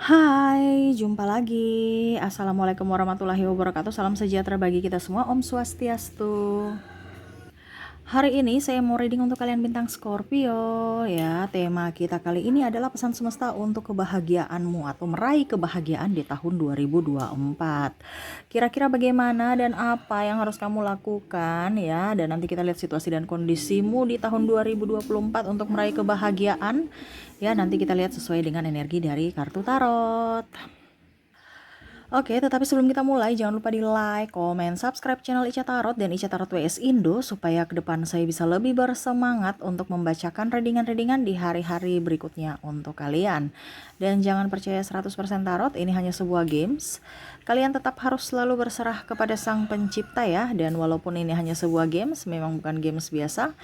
Hai, jumpa lagi. Assalamualaikum warahmatullahi wabarakatuh. Salam sejahtera bagi kita semua. Om Swastiastu. Hari ini saya mau reading untuk kalian bintang Scorpio ya. Tema kita kali ini adalah pesan semesta untuk kebahagiaanmu atau meraih kebahagiaan di tahun 2024. Kira-kira bagaimana dan apa yang harus kamu lakukan ya? Dan nanti kita lihat situasi dan kondisimu di tahun 2024 untuk meraih kebahagiaan. Ya, nanti kita lihat sesuai dengan energi dari kartu tarot. Oke, tetapi sebelum kita mulai, jangan lupa di like, komen, subscribe channel Ica Tarot dan Ica Tarot WS Indo supaya ke depan saya bisa lebih bersemangat untuk membacakan readingan-readingan di hari-hari berikutnya untuk kalian. Dan jangan percaya 100% tarot, ini hanya sebuah games. Kalian tetap harus selalu berserah kepada Sang Pencipta ya, dan walaupun ini hanya sebuah games, memang bukan games biasa,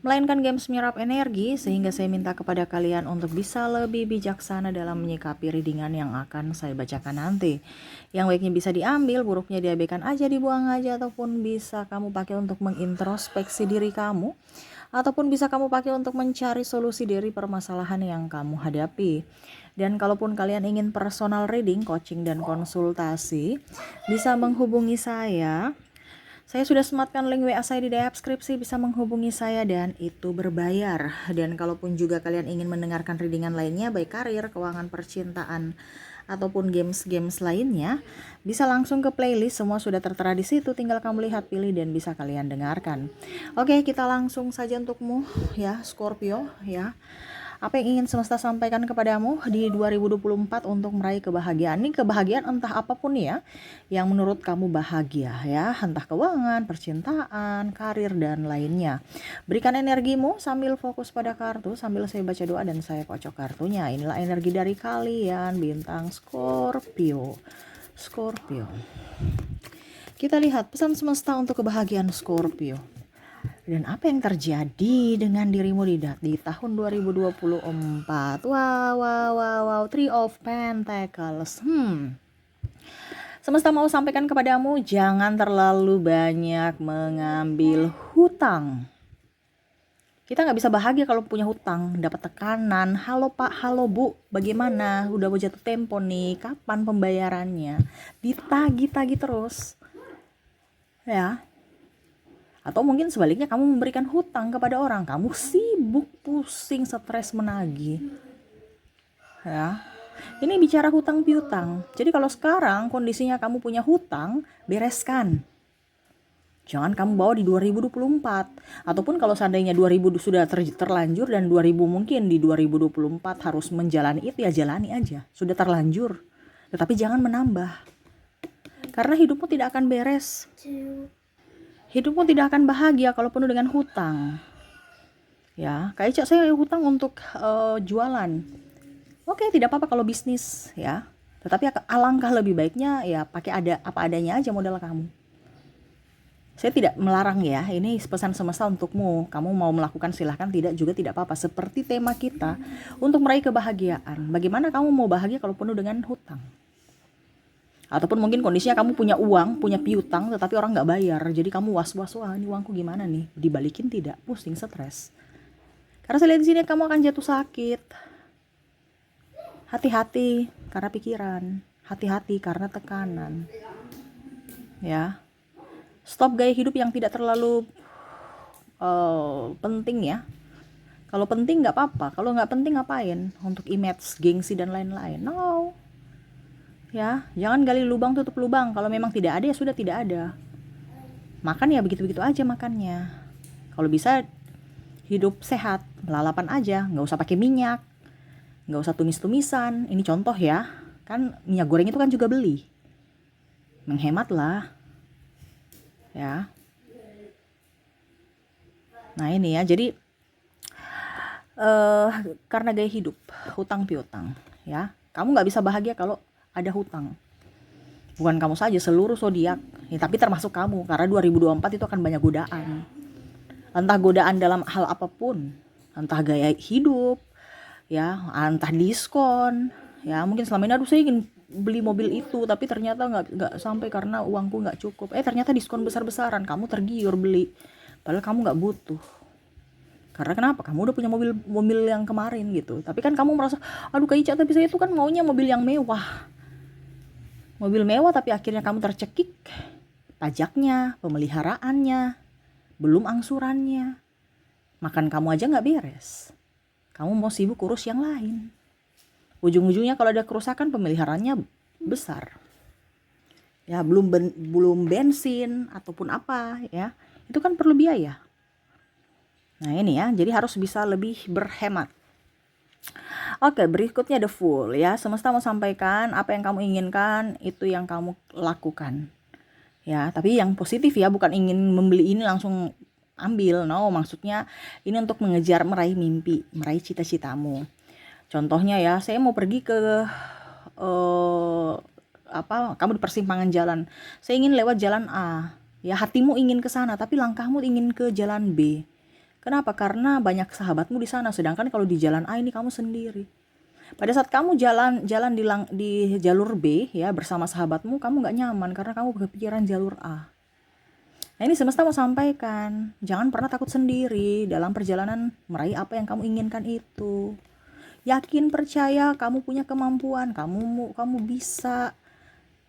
melainkan games menyerap energi, sehingga saya minta kepada kalian untuk bisa lebih bijaksana dalam menyikapi readingan yang akan saya bacakan nanti. Yang baiknya bisa diambil, buruknya diabaikan aja, dibuang aja, ataupun bisa kamu pakai untuk mengintrospeksi diri kamu, ataupun bisa kamu pakai untuk mencari solusi dari permasalahan yang kamu hadapi. Dan kalaupun kalian ingin personal reading, coaching, dan konsultasi, bisa menghubungi saya. Saya sudah sematkan link WA saya di deskripsi, bisa menghubungi saya dan itu berbayar. Dan kalaupun juga kalian ingin mendengarkan readingan lainnya, baik karir, keuangan, percintaan, ataupun games-games lainnya, bisa langsung ke playlist, semua sudah tertera di situ, tinggal kamu lihat, pilih, dan bisa kalian dengarkan. Oke, kita langsung saja untukmu ya Scorpio ya. Apa yang ingin semesta sampaikan kepadamu di 2024 untuk meraih kebahagiaan? Ini kebahagiaan entah apapun ya, yang menurut kamu bahagia ya, entah keuangan, percintaan, karir, dan lainnya. Berikan energimu sambil fokus pada kartu, sambil saya baca doa dan saya kocok kartunya. Inilah energi dari kalian, bintang Scorpio. Scorpio. Kita lihat pesan semesta untuk kebahagiaan Scorpio. Dan apa yang terjadi dengan dirimu di tahun 2024? Wow. Three of Pentacles. Semesta mau sampaikan kepadamu, jangan terlalu banyak mengambil hutang. Kita nggak bisa bahagia kalau punya hutang, dapat tekanan. Halo Pak, halo Bu, bagaimana? Udah mau jatuh tempo nih, kapan pembayarannya? Ditagi-tagi terus. Ya. Atau mungkin sebaliknya kamu memberikan hutang kepada orang, kamu sibuk, pusing, stres, menagih. Ya. Ini bicara hutang piutang. Jadi kalau sekarang kondisinya kamu punya hutang, bereskan. Jangan kamu bawa di 2024. Ataupun kalau seandainya 2000 sudah terlanjur dan 2000 mungkin di 2024 harus menjalani itu, ya jalani aja. Sudah terlanjur. Tetapi jangan menambah. Karena hidupmu tidak akan beres. Hidupmu tidak akan bahagia kalau penuh dengan hutang. Ya, kayak Cak, saya hutang untuk jualan. Oke, tidak apa-apa kalau bisnis ya. Tetapi alangkah lebih baiknya ya pakai apa adanya aja modal kamu. Saya tidak melarang ya, ini pesan semesta untukmu. Kamu mau melakukan silahkan, tidak juga tidak apa-apa. Seperti tema kita untuk meraih kebahagiaan. Bagaimana kamu mau bahagia kalau penuh dengan hutang? Ataupun mungkin kondisinya kamu punya uang, punya piutang, tetapi orang nggak bayar. Jadi kamu was-was, wah ini uangku gimana nih? Dibalikin tidak? Pusing, stres. Karena saya lihat di sini kamu akan jatuh sakit. Hati-hati karena pikiran. Hati-hati karena tekanan. Ya. Stop gaya hidup yang tidak terlalu penting ya. Kalau penting nggak apa-apa. Kalau nggak penting ngapain? Untuk image, gengsi, dan lain-lain. No. Ya, jangan gali lubang tutup lubang. Kalau memang tidak ada ya sudah tidak ada. Makan ya begitu-begitu aja makannya. Kalau bisa hidup sehat, lalapan aja, nggak usah pakai minyak, nggak usah tumis-tumisan. Ini contoh ya, kan minyak goreng itu kan juga beli. Menghemat lah, ya. Nah ini ya, jadi karena gaya hidup, hutang piutang, ya. Kamu nggak bisa bahagia kalau ada hutang. Bukan kamu saja, seluruh zodiak, ya, tapi termasuk kamu, karena 2024 itu akan banyak godaan. Entah godaan dalam hal apapun, entah gaya hidup, ya, entah diskon, ya, mungkin selama ini aduh saya ingin beli mobil itu, tapi ternyata nggak sampai karena uangku nggak cukup. Ternyata diskon besar-besaran, kamu tergiur beli, padahal kamu nggak butuh. Karena kenapa? Kamu udah punya mobil yang kemarin gitu. Tapi kan kamu merasa, aduh Kak Ica, tapi saya tuh kan maunya mobil yang mewah. Mobil mewah tapi akhirnya kamu tercekik pajaknya, pemeliharaannya, belum angsurannya. Makan kamu aja nggak beres. Kamu mau sibuk urus yang lain. Ujung-ujungnya kalau ada kerusakan, pemeliharaannya besar. Ya, belum bensin ataupun apa ya. Itu kan perlu biaya. Nah ini ya, jadi harus bisa lebih berhemat. Oke, berikutnya the Fool ya. Semesta mau sampaikan apa yang kamu inginkan, itu yang kamu lakukan. Ya, tapi yang positif ya, bukan ingin membeli ini langsung ambil. No, maksudnya ini untuk mengejar, meraih mimpi, meraih cita-citamu. Contohnya ya, saya mau pergi ke kamu di persimpangan jalan. Saya ingin lewat jalan A. Ya, hatimu ingin ke sana, tapi langkahmu ingin ke jalan B. Kenapa? Karena banyak sahabatmu di sana, sedangkan kalau di jalan A ini kamu sendiri. Pada saat kamu jalan di jalur B ya bersama sahabatmu, kamu nggak nyaman karena kamu kepikiran jalur A. Nah ini semesta mau sampaikan, jangan pernah takut sendiri dalam perjalanan meraih apa yang kamu inginkan itu. Yakin, percaya, kamu punya kemampuan, kamu bisa.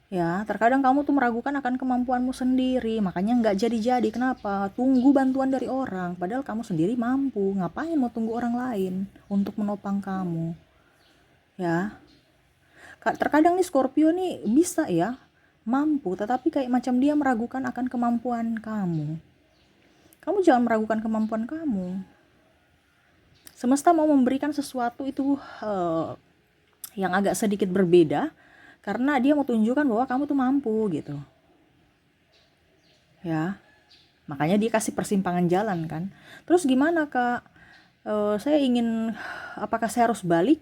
Ya, terkadang kamu tuh meragukan akan kemampuanmu sendiri, makanya nggak jadi-jadi. Kenapa? Tunggu bantuan dari orang, padahal kamu sendiri mampu. Ngapain mau tunggu orang lain untuk menopang kamu? Ya, terkadang nih Scorpio nih bisa ya, mampu, tetapi kayak macam dia meragukan akan kemampuan kamu. Kamu jangan meragukan kemampuan kamu. Semesta mau memberikan sesuatu itu yang agak sedikit berbeda, karena dia mau tunjukkan bahwa kamu tuh mampu gitu. Ya, makanya dia kasih persimpangan jalan kan. Terus gimana Kak? Saya ingin, apakah saya harus balik?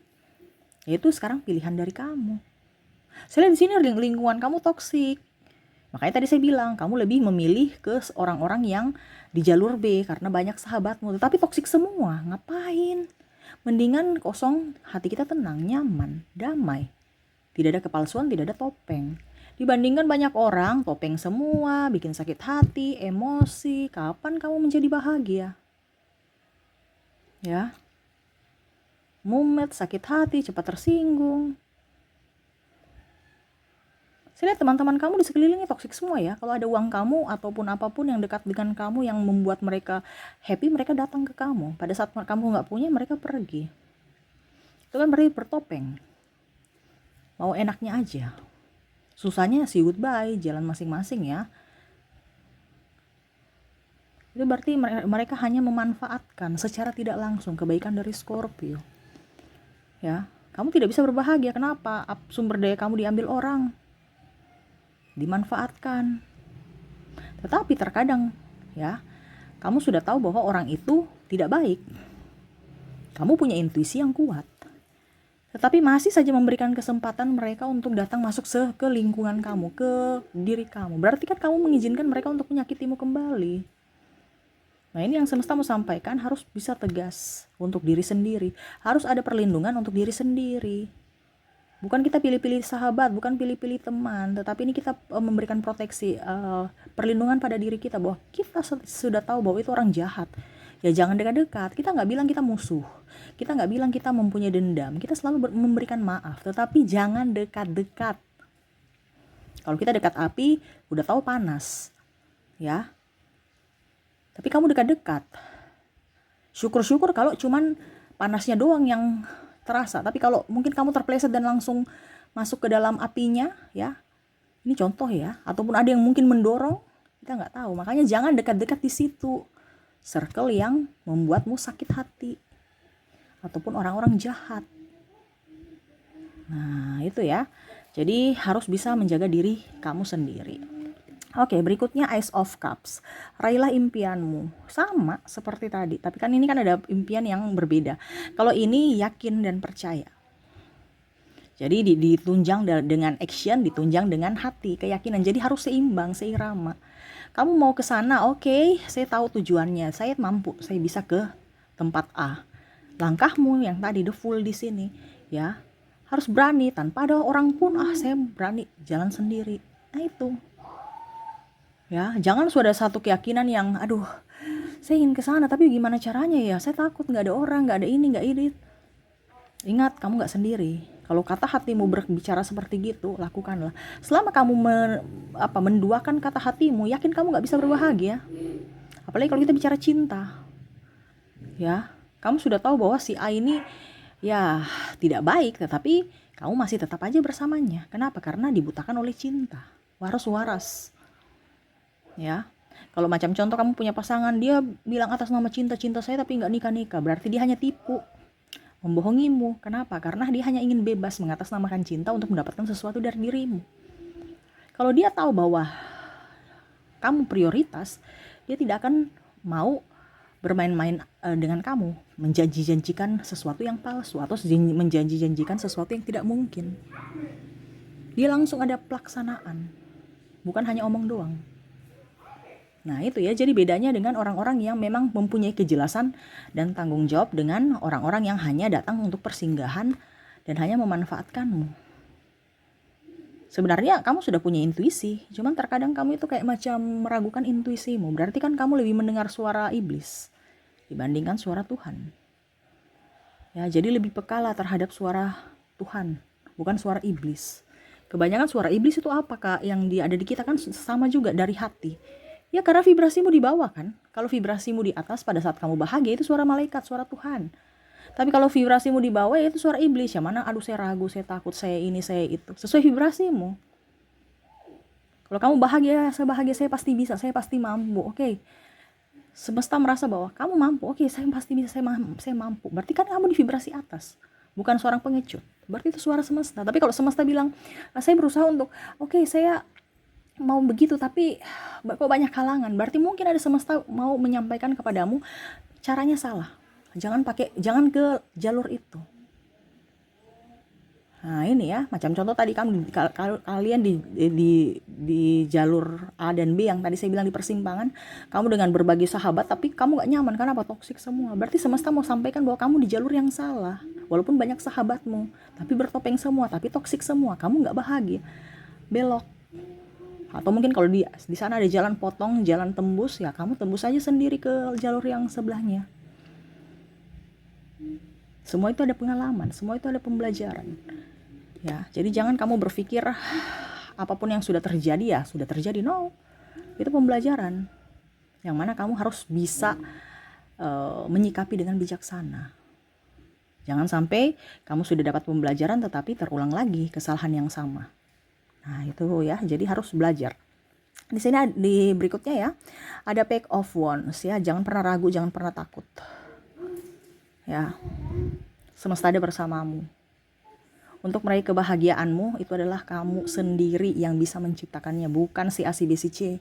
Ya itu sekarang pilihan dari kamu. Saya lihat di sini lingkungan kamu toksik. Makanya tadi saya bilang, kamu lebih memilih ke orang-orang yang di jalur B karena banyak sahabatmu. Tetapi toksik semua, ngapain? Mendingan kosong, hati kita tenang, nyaman, damai. Tidak ada kepalsuan, tidak ada topeng. Dibandingkan banyak orang, topeng semua, bikin sakit hati, emosi. Kapan kamu menjadi bahagia? Ya, mumet, sakit hati, cepat tersinggung. Saya lihat teman-teman kamu di sekelilingnya toksik semua ya. Kalau ada uang kamu ataupun apapun yang dekat dengan kamu yang membuat mereka happy, mereka datang ke kamu. Pada saat kamu nggak punya, mereka pergi. Itu kan berarti bertopeng. Mau enaknya aja. Susahnya sih goodbye, jalan masing-masing ya. Itu berarti mereka hanya memanfaatkan secara tidak langsung kebaikan dari Scorpio. Ya, kamu tidak bisa berbahagia. Kenapa? Sumber daya kamu diambil orang, dimanfaatkan. Tetapi terkadang ya, kamu sudah tahu bahwa orang itu tidak baik. Kamu punya intuisi yang kuat. Tetapi masih saja memberikan kesempatan mereka untuk datang masuk ke lingkungan kamu, ke diri kamu. Berarti kan kamu mengizinkan mereka untuk menyakitimu kembali. Nah ini yang semesta mau sampaikan, harus bisa tegas untuk diri sendiri. Harus ada perlindungan untuk diri sendiri. Bukan kita pilih-pilih sahabat, bukan pilih-pilih teman. Tetapi ini kita memberikan proteksi, perlindungan pada diri kita. Bahwa kita sudah tahu bahwa itu orang jahat. Ya jangan dekat-dekat. Kita nggak bilang kita musuh. Kita nggak bilang kita mempunyai dendam. Kita selalu memberikan maaf. Tetapi jangan dekat-dekat. Kalau kita dekat api, udah tahu panas. Ya. Tapi kamu dekat-dekat. Syukur-syukur kalau cuman panasnya doang yang terasa. Tapi kalau mungkin kamu terpeleset dan langsung masuk ke dalam apinya, ya. Ini contoh ya. Ataupun ada yang mungkin mendorong, kita nggak tahu. Makanya jangan dekat-dekat di situ. Circle yang membuatmu sakit hati ataupun orang-orang jahat. Nah itu ya, jadi harus bisa menjaga diri kamu sendiri. Oke, berikutnya Ace of Cups. Raihlah impianmu. Sama seperti tadi, tapi kan ini kan ada impian yang berbeda. Kalau ini yakin dan percaya. Jadi ditunjang dengan action, ditunjang dengan hati, keyakinan. Jadi harus seimbang, seirama. Kamu mau ke sana, oke, saya tahu tujuannya, saya mampu, saya bisa ke tempat A. Langkahmu yang tadi the Fool di sini, ya harus berani tanpa ada orang pun. Saya berani jalan sendiri. Nah itu, ya jangan sudah satu keyakinan yang, aduh, Saya ingin ke sana, tapi gimana caranya ya? Saya takut, nggak ada orang, nggak ada ini, nggak ini. Ingat, kamu nggak sendiri. Kalau kata hatimu berbicara seperti gitu, lakukanlah. Selama kamu menduakan kata hatimu, yakin kamu nggak bisa berbahagia. Apalagi kalau kita bicara cinta, ya. Kamu sudah tahu bahwa si A ini ya tidak baik, tetapi kamu masih tetap aja bersamanya. Kenapa? Karena dibutakan oleh cinta. Waras-waras. Ya. Kalau macam contoh kamu punya pasangan, dia bilang atas nama cinta saya tapi nggak nikah-nikah, berarti dia hanya tipu, membohongimu. Kenapa? Karena dia hanya ingin bebas mengatasnamakan cinta untuk mendapatkan sesuatu dari dirimu. Kalau dia tahu bahwa kamu prioritas, dia tidak akan mau bermain-main dengan kamu, menjanji-janjikan sesuatu yang palsu atau menjanji-janjikan sesuatu yang tidak mungkin. Dia langsung ada pelaksanaan, bukan hanya omong doang. Nah itu ya, jadi bedanya dengan orang-orang yang memang mempunyai kejelasan dan tanggung jawab dengan orang-orang yang hanya datang untuk persinggahan dan hanya memanfaatkanmu. Sebenarnya kamu sudah punya intuisi, cuman terkadang kamu itu kayak macam meragukan intuisimu. Berarti kan kamu lebih mendengar suara iblis dibandingkan suara Tuhan. Ya, jadi lebih peka lah terhadap suara Tuhan, bukan suara iblis. Kebanyakan suara iblis itu apa Kak? Yang ada di kita kan sama juga dari hati. Ya karena vibrasimu di bawah kan. Kalau vibrasimu di atas pada saat kamu bahagia itu suara malaikat, suara Tuhan. Tapi kalau vibrasimu di bawah ya itu suara iblis. Yang mana aduh saya ragu, saya takut, saya ini, saya itu. Sesuai vibrasimu. Kalau kamu bahagia, saya pasti bisa, saya pasti mampu. Oke. Semesta merasa bahwa kamu mampu. Oke, saya pasti bisa, saya mampu. Berarti kan kamu di vibrasi atas. Bukan seorang pengecut. Berarti itu suara semesta. Tapi kalau semesta bilang, saya berusaha untuk, oke, saya mau begitu tapi kok banyak halangan, berarti mungkin ada semesta mau menyampaikan kepadamu caranya salah, jangan ke jalur itu. Nah ini ya, macam contoh tadi kalian di jalur A dan B yang tadi saya bilang di persimpangan, kamu dengan berbagai sahabat tapi kamu gak nyaman, kenapa? Toksik semua. Berarti semesta mau sampaikan bahwa kamu di jalur yang salah, walaupun banyak sahabatmu tapi bertopeng semua, tapi toksik semua, kamu gak bahagia, belok. Atau mungkin kalau di sana ada jalan potong, jalan tembus, ya kamu tembus aja sendiri ke jalur yang sebelahnya. Semua itu ada pengalaman, semua itu ada pembelajaran. Ya, jadi jangan kamu berpikir apapun yang sudah terjadi ya sudah terjadi. No, itu pembelajaran. Yang mana kamu harus bisa menyikapi dengan bijaksana. Jangan sampai kamu sudah dapat pembelajaran tetapi terulang lagi kesalahan yang sama. Nah itu ya, jadi harus belajar. Di sini di berikutnya ya, ada Page of Wands ya, jangan pernah ragu, jangan pernah takut. Ya, semesta ada bersamamu. Untuk meraih kebahagiaanmu itu adalah kamu sendiri yang bisa menciptakannya, bukan si A, si B, si C.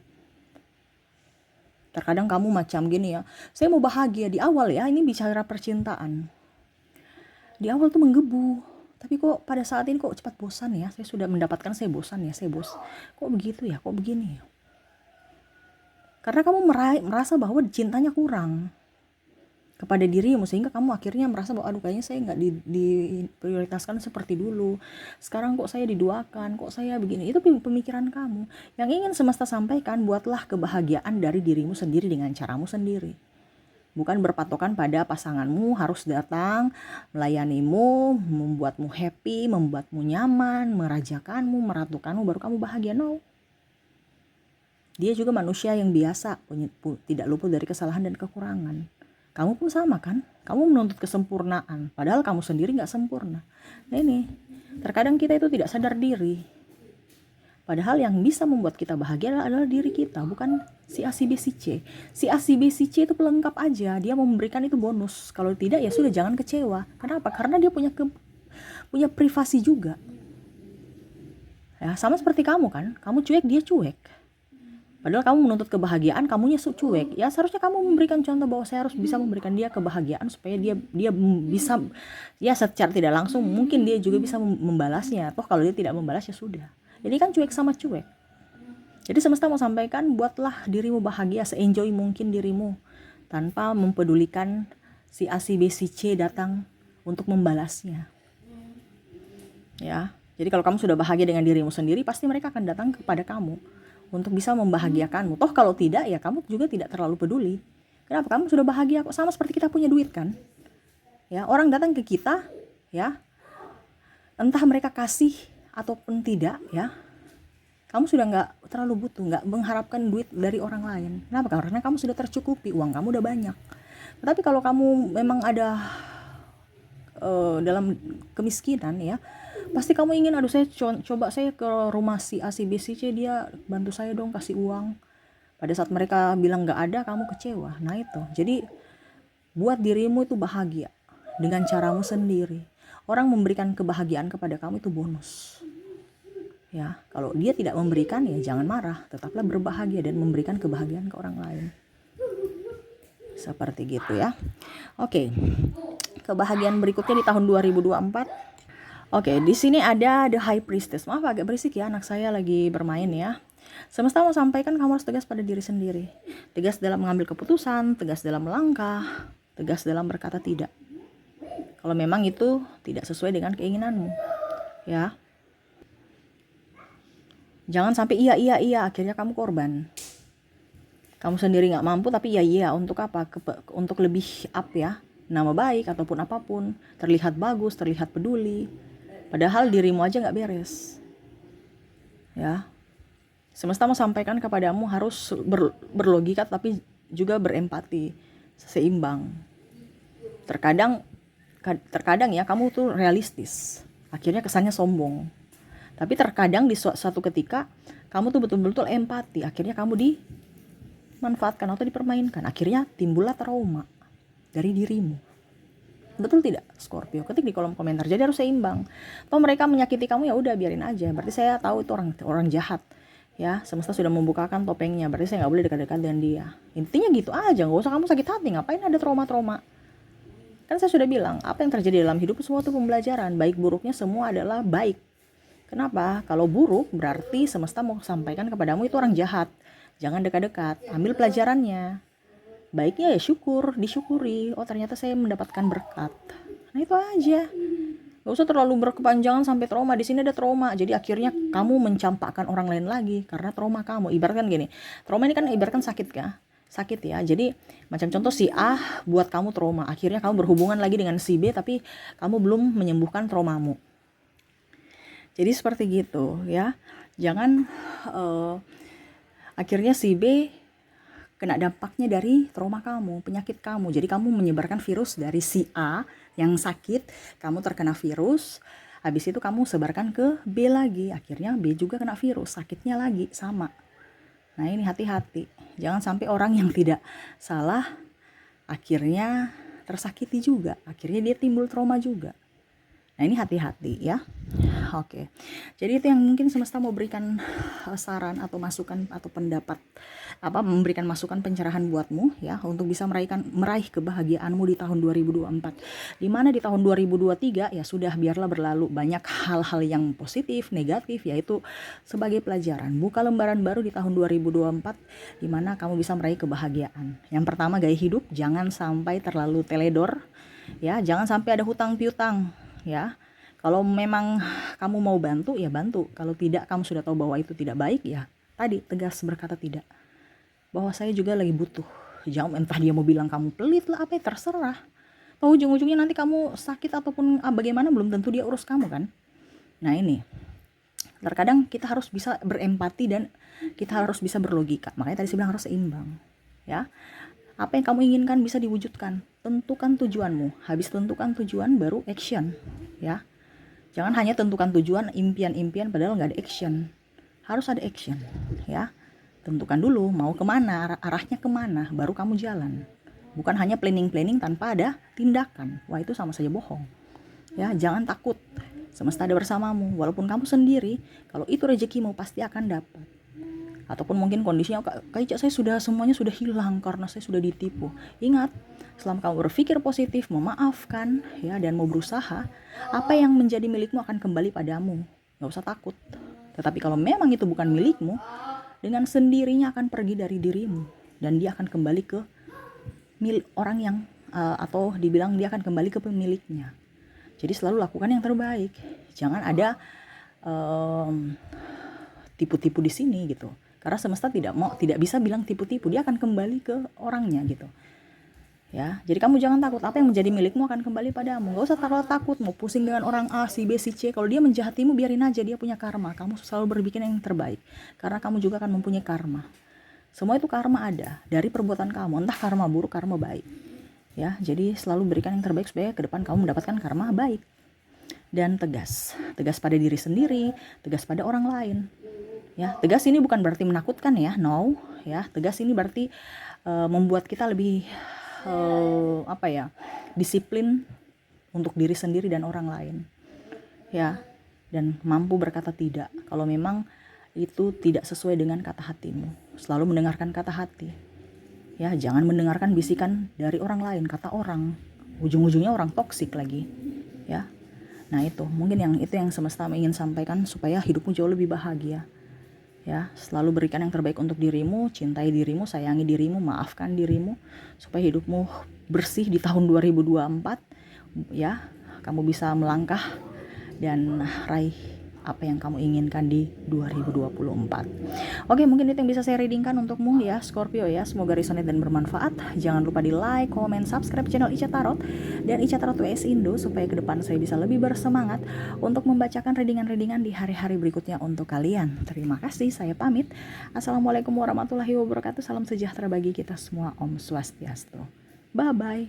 Terkadang kamu macam gini ya, saya mau bahagia di awal ya, ini bicara percintaan. Di awal tuh menggebu. Tapi kok pada saat ini kok cepat bosan ya, saya sudah mendapatkan, saya bosan ya, saya bos. Kok begitu ya, kok begini ya? Karena kamu merasa bahwa cintanya kurang kepada dirimu, sehingga kamu akhirnya merasa bahwa aduh kayaknya saya nggak diprioritaskan seperti dulu. Sekarang kok saya diduakan, kok saya begini. Itu pemikiran kamu. Yang ingin semesta sampaikan, buatlah kebahagiaan dari dirimu sendiri dengan caramu sendiri. Bukan berpatokan pada pasanganmu harus datang, melayanimu, membuatmu happy, membuatmu nyaman, merajakanmu, meratukanmu, baru kamu bahagia. No. Dia juga manusia yang biasa, tidak luput dari kesalahan dan kekurangan. Kamu pun sama kan? Kamu menuntut kesempurnaan, padahal kamu sendiri gak sempurna. Nah ini, terkadang kita itu tidak sadar diri. Padahal yang bisa membuat kita bahagia adalah diri kita, bukan si A, si B, si C. Si A, si B, si C itu pelengkap aja, dia mau memberikan itu bonus. Kalau tidak ya sudah, jangan kecewa. Kenapa? Karena dia punya privasi juga. Ya, sama seperti kamu kan, kamu cuek, dia cuek. Padahal kamu menuntut kebahagiaan, kamunya cuek. Ya seharusnya kamu memberikan contoh bahwa saya harus bisa memberikan dia kebahagiaan supaya dia bisa, ya secara tidak langsung mungkin dia juga bisa membalasnya. Toh kalau dia tidak membalas ya sudah. Jadi kan cuek sama cuek. Jadi semesta mau sampaikan, buatlah dirimu bahagia, se-enjoy mungkin dirimu, tanpa mempedulikan si A, si B, si C datang untuk membalasnya. Ya, jadi kalau kamu sudah bahagia dengan dirimu sendiri, pasti mereka akan datang kepada kamu untuk bisa membahagiakanmu. Toh kalau tidak, ya kamu juga tidak terlalu peduli. Kenapa? Kamu sudah bahagia kok, sama seperti kita punya duit kan. Ya, orang datang ke kita, ya, entah mereka kasih ataupun tidak, ya, kamu sudah nggak terlalu butuh, nggak mengharapkan duit dari orang lain. Kenapa? Karena kamu sudah tercukupi, uang kamu udah banyak. Tetapi kalau kamu memang ada dalam kemiskinan, ya, pasti kamu ingin, aduh saya coba saya ke rumah si A, si B, si C, dia bantu saya dong, kasih uang. Pada saat mereka bilang nggak ada, kamu kecewa. Nah itu, jadi buat dirimu itu bahagia dengan caramu sendiri. Orang memberikan kebahagiaan kepada kamu itu bonus. Ya, kalau dia tidak memberikan, ya jangan marah, tetaplah berbahagia dan memberikan kebahagiaan ke orang lain. Seperti gitu ya. Oke. Kebahagiaan berikutnya di tahun 2024. Oke, di sini ada The High Priestess. Maaf agak berisik ya, anak saya lagi bermain ya. Semesta mau sampaikan kamu harus tegas pada diri sendiri. Tegas dalam mengambil keputusan, tegas dalam melangkah, tegas dalam berkata tidak. Kalau memang itu tidak sesuai dengan keinginanmu, ya. Jangan sampai iya, akhirnya kamu korban. Kamu sendiri nggak mampu tapi iya, untuk apa? Untuk lebih up ya, nama baik ataupun apapun, terlihat bagus, terlihat peduli. Padahal dirimu aja nggak beres. Ya. Semesta mau sampaikan kepadamu harus berlogika tapi juga berempati, seimbang. Terkadang ya kamu tuh realistis, akhirnya kesannya sombong. Tapi terkadang di suatu ketika kamu tuh betul-betul empati, akhirnya kamu dimanfaatkan atau dipermainkan, akhirnya timbullah trauma dari dirimu. Betul tidak, Scorpio? Ketik di kolom komentar. Jadi harus seimbang. Atau mereka menyakiti kamu, ya udah biarin aja. Berarti saya tahu itu orang jahat. Ya, semesta sudah membukakan topengnya. Berarti saya nggak boleh dekat-dekat dengan dia. Intinya gitu aja. Nggak usah kamu sakit hati. Ngapain ada trauma-trauma? Kan saya sudah bilang, apa yang terjadi dalam hidup semua itu pembelajaran. Baik buruknya semua adalah baik. Kenapa? Kalau buruk berarti semesta mau sampaikan kepadamu itu orang jahat. Jangan dekat-dekat. Ambil pelajarannya. Baiknya ya syukur, disyukuri. Oh ternyata saya mendapatkan berkat. Nah itu aja. Gak usah terlalu berkepanjangan sampai trauma. Di sini ada trauma. Jadi akhirnya kamu mencampakkan orang lain lagi karena trauma kamu. Ibaratkan gini. Trauma ini kan ibaratkan sakit ya. Sakit ya. Jadi macam contoh si A buat kamu trauma. Akhirnya kamu berhubungan lagi dengan si B tapi kamu belum menyembuhkan traumamu. Jadi seperti gitu ya. Jangan akhirnya si B kena dampaknya dari trauma kamu, penyakit kamu. Jadi kamu menyebarkan virus dari si A yang sakit, kamu terkena virus, habis itu kamu sebarkan ke B lagi, akhirnya B juga kena virus, sakitnya lagi sama. Nah ini hati-hati, jangan sampai orang yang tidak salah akhirnya tersakiti juga, akhirnya dia timbul trauma juga. Nah ini hati-hati ya. Oke. Jadi itu yang mungkin semesta mau berikan saran atau masukan atau pendapat, memberikan masukan pencerahan buatmu ya untuk bisa meraih kebahagiaanmu di tahun 2024. Dimana di tahun 2023 ya sudah biarlah berlalu, banyak hal-hal yang positif, negatif yaitu sebagai pelajaran. Buka lembaran baru di tahun 2024 dimana kamu bisa meraih kebahagiaan. Yang pertama gaya hidup, jangan sampai terlalu teledor ya, jangan sampai ada hutang piutang ya. Kalau memang kamu mau bantu ya bantu, kalau tidak kamu sudah tahu bahwa itu tidak baik ya tadi tegas berkata tidak, bahwa saya juga lagi butuh. Jangan entah dia mau bilang kamu pelit lah apa ya, terserah. Toh ujung-ujungnya nanti kamu sakit ataupun bagaimana belum tentu dia urus kamu kan. Nah ini terkadang kita harus bisa berempati dan kita harus bisa berlogika, makanya tadi saya bilang harus seimbang ya. Apa yang kamu inginkan bisa diwujudkan, tentukan tujuanmu, habis tentukan tujuan baru action ya. Jangan hanya tentukan tujuan, impian-impian padahal nggak ada action. Harus ada action ya. Tentukan dulu mau kemana, arahnya kemana, baru kamu jalan. Bukan hanya planning-planning tanpa ada tindakan. Wah itu sama saja bohong ya. Jangan takut, semesta ada bersamamu. Walaupun kamu sendiri, kalau itu rezekimu pasti akan dapat. Ataupun mungkin kondisinya kayak saya semuanya sudah hilang karena saya sudah ditipu. Ingat, selama kamu berpikir positif, memaafkan ya dan mau berusaha, apa yang menjadi milikmu akan kembali padamu. Gak usah takut. Tetapi kalau memang itu bukan milikmu, dengan sendirinya akan pergi dari dirimu dan dia akan kembali ke milik orang yang atau dibilang dia akan kembali ke pemiliknya. Jadi selalu lakukan yang terbaik. Jangan ada tipu-tipu di sini gitu. Karena semesta tidak bisa bilang tipu-tipu, dia akan kembali ke orangnya gitu. Ya, jadi kamu jangan takut, apa yang menjadi milikmu akan kembali padamu. Gak usah takut mau pusing dengan orang A, si B, si C. Kalau dia menjahatimu, biarin aja, dia punya karma. Kamu selalu berpikir yang terbaik, karena kamu juga akan mempunyai karma. Semua itu karma ada dari perbuatan kamu, entah karma buruk, karma baik. Ya, jadi selalu berikan yang terbaik supaya ke depan kamu mendapatkan karma baik. Dan tegas pada diri sendiri, tegas pada orang lain. Ya, tegas ini bukan berarti menakutkan ya, no. Ya, tegas ini berarti membuat kita lebih disiplin untuk diri sendiri dan orang lain. Ya, dan mampu berkata tidak kalau memang itu tidak sesuai dengan kata hatimu. Selalu mendengarkan kata hati. Ya, jangan mendengarkan bisikan dari orang lain, kata orang. Ujung-ujungnya orang toksik lagi. Ya. Nah, itu mungkin itu yang semesta ingin sampaikan supaya hidupmu jauh lebih bahagia. Ya, selalu berikan yang terbaik untuk dirimu, cintai dirimu, sayangi dirimu, maafkan dirimu supaya hidupmu bersih di tahun 2024. Ya, kamu bisa melangkah dan raih apa yang kamu inginkan di 2024. Oke, mungkin itu yang bisa saya readingkan untukmu ya Scorpio ya. Semoga resonate dan bermanfaat. Jangan lupa di like, comment, subscribe channel Ica Tarot dan Ica Tarot WS Indo supaya ke depan saya bisa lebih bersemangat untuk membacakan readingan-readingan di hari-hari berikutnya untuk kalian. Terima kasih, saya pamit. Assalamualaikum warahmatullahi wabarakatuh. Salam sejahtera bagi kita semua. Om Swastiastu. Bye bye.